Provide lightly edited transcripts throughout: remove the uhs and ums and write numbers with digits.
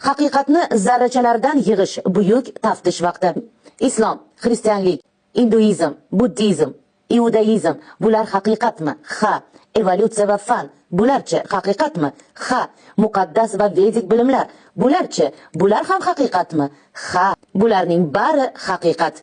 Haqiqatni zarrachalardan yig'ish buyuk taftish vaqti. Islom, xristianlik, hinduizm, buddizm, iudaizm bular haqiqatmi? Ha. Evolyutsiya va fan bularchi haqiqatmi? Ha. Muqaddas va vedik bilimlar bularchi? Bular ham haqiqatmi? Ha. Bularning bari haqiqat.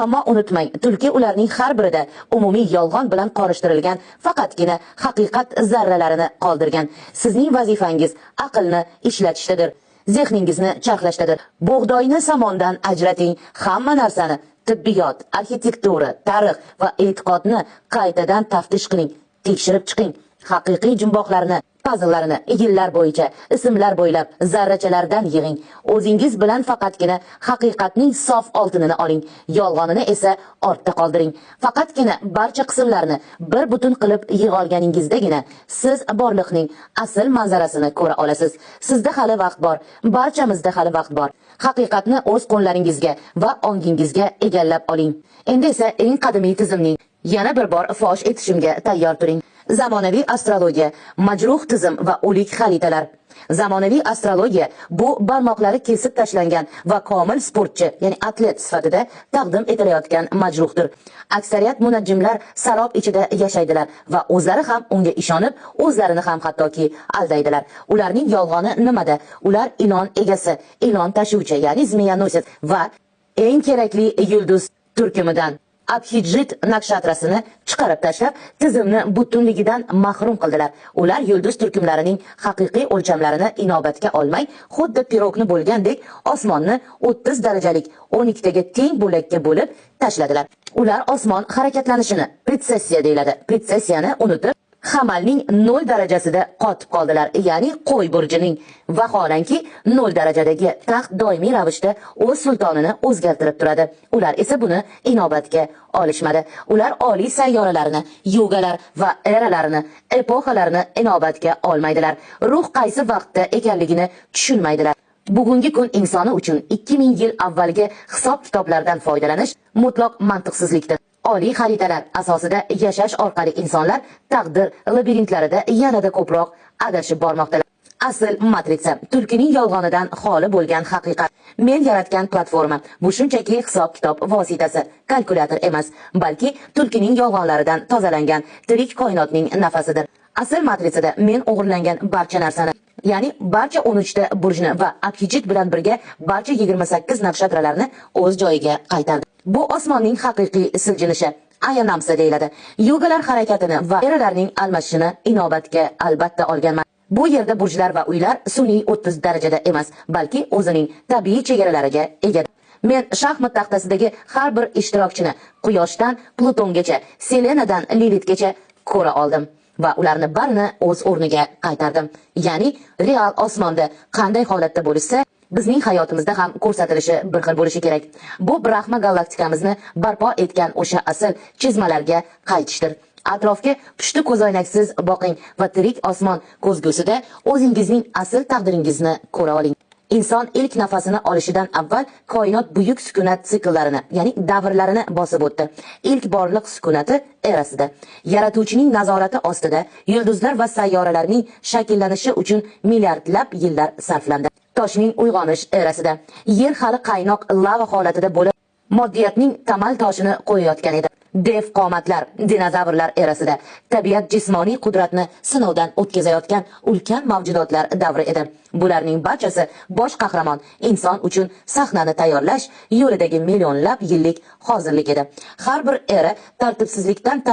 Ammo unutmang, tulki ularning har birida umumiy yolg'on bilan qorishtirilgan faqatgina haqiqat zarralarini qoldirgan. Sizning vazifangiz aqlni ishlatishdadir. Zehningizni charxlashdadir. Bug'doyni somondan ajrating. Hamma narsani tibbiyot, arxitektura, tarix va e'tiqodni qaytadan taftish qiling. Tekshirib chiqing. Haqiqiy jumboqlarni, puzzlelarni yillar bo'yicha ismlar bo'ylab zarrachalardan yig'ing. O'zingiz bilan faqatgina haqiqatning sof oltinini oling, yolg'onini esa ortda qoldiring. Faqatgina barcha qismlarni bir butun qilib yig'ib olganingizdagina siz borliqning asl manzarasini ko'ra olasiz. Sizda hali vaqt bor, barchamizda hali vaqt bor. Haqiqatni o'z qo'llaringizga va ongingizga egallab oling. Endi esa eng qadimiy tizimning yana bir bor fosh etishimga tayyor turing. Zamonaviy astrologiya, majruh tizim va o'lik xaritalar. Zamonaviy astrologiya bu barmoqlari kesib tashlangan va komil sportchi, ya'ni atlet sifatida taqdim etilayotgan majruhdir. Aksariyat munajjimlar sarob ichida yashaydilar va o'zlari ham unga ishonib, o'zlarini ham hattoki aldaydilar. Ularning yolg'oni nimada? Ular ilon egasi, ilon tashuvchi, ya'ni zmeyanosets va eng kerakli yulduz turkumidan Abhijit nakshatrasini chiqarib tashlab, tizimni butunligidan mahrum qildilar. Ular yulduz turkumlarining haqiqiy o'lchamlarini inobatga olmay, xuddi pirogni bo'lgandek osmonni 30 darajalik 12 taga teng bo'lakka bo'lib tashladilar. Ular osmon harakatlanishini pretsessiya deyiladi. Pretsessiyani unutib, hamalning 0 darajasida qotib qoldilar, ya'ni qo'y burjining. Vaholanki 0 darajadagi taxt doimiy ravishda o'z sultonini o'zgartirib turadi. Ular esa buni inobatga olishmadi. Ular oliy sayyoralarini, yugalar va eralarini, epoxalarini inobatga olmaydilar. Ruh qaysi vaqtda ekanligini tushunmaydilar. Bugungi kun insoni uchun 2000 yil avvalgi hisob kitoblardan foydalanish mutlaq mantiqsizlikdir. Oliy xaritalar asosida yashash orqali insonlar taqdir labirintlarida yanada ko'proq adashib bormoqdalar. Asl matritsa, tulkining yolg'onidan xoli bo'lgan haqiqat. Men yaratgan platforma bu shunchaki hisob-kitob vositasi, kalkulyator emas, balki tulkining yolg'onlaridan tozalangan tirik koinotning nafasidir. Asl matritsada men o'g'irlangan barcha narsani, ya'ni barcha 13 ta burjni va Abhijit bilan birga barcha 28 nakshatralarni o'z joyiga qaytardim. Bu osmonning haqiqiy siljinishi, ayanamsa deyiladi. Yugalar harakatini va eralarning almashishini inobatga albatta olganman. Bu yerda burjlar va uylar sun'iy 30 darajada emas, balki o'zining tabiiy chegaralariga ega. Men shaxmat taxtasidagi har bir ishtirokchini Quyoshdan Plutongacha, Selenadan Lilitgacha ko'ra oldim va ularni barini o'z o'rniga qaytardim. Ya'ni real osmonda qanday holatda bo'lsa, bizning hayotimizda ham ko'rsatilishi bir xil bo'lishi kerak. Bu Brahma galaktikamizni barpo etgan o'sha asl chizmalarga qaytishdir. Atrofga pushti ko'zoynaksiz boqing va tirik osmon ko'zgusida o'zingizning asl taqdiringizni ko'ra oling. Inson ilk nafasini olishidan avval koinot buyuk sukunat sikllarini, ya'ni davrlarini bosib o'tdi. İlk borliq sukunati erasida, yaratuvchining nazorati ostida yulduzlar va sayyoralarning shakllanishi uchun milliardlab yillar sarflandi. Toshning uyg'onish erasida, yer hali qaynoq lava holatida bo'lib, moddiyatning tamal toshini qo'yayotgan edi. Dev qomatlar, dinozavrlar erasida, tabiat jismoniy qudratni sinovdan o'tkazayotgan ulkan mavjudotlar davri edi. Bularning barchasi bosh qahramon inson uchun sahnani tayyorlash yo'lidagi millionlab yillik hozirlik edi. Har bir era tartibsizlikdan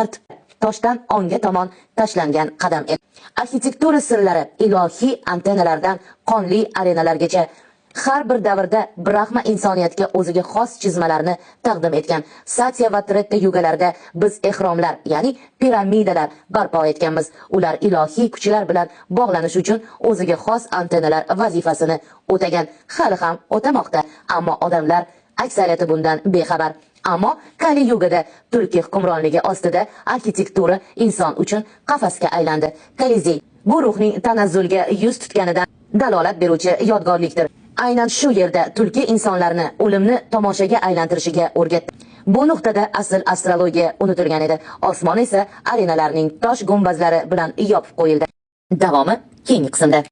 toshdan onga tomon tashlangan qadam edi. Arxitektura sirlari ilohiy antenalardan qonli arenalargacha har bir davrda Brahma insoniyatga o'ziga xos chizmalarni taqdim etgan. Satya va Tretta yugalarda biz ehromlar, ya'ni piramidalar barpo etganmiz. Ular ilohiy kuchlar bilan bog'lanish uchun o'ziga xos antenalar vazifasini o'tagan, hali ham o'tamoqda. Ammo odamlar aksariyati bundan bexabar. Ammo Kali yugada tulki hukmronligi ostida arxitektura inson uchun qafasga aylandi. Kolizey bu ruhning tanazzulga yuz tutganidan dalolat beruvchi yodgorlikdir. Aynan shu yerda tulki insonlarni o'limni tomoshaga aylantirishiga o'rgatdi. Bu nuqtada asl astrologiya unutilgan edi. Osmon esa arenalarning tosh gumbazlari bilan yopib qo'yildi. Davomi keyingi qismda.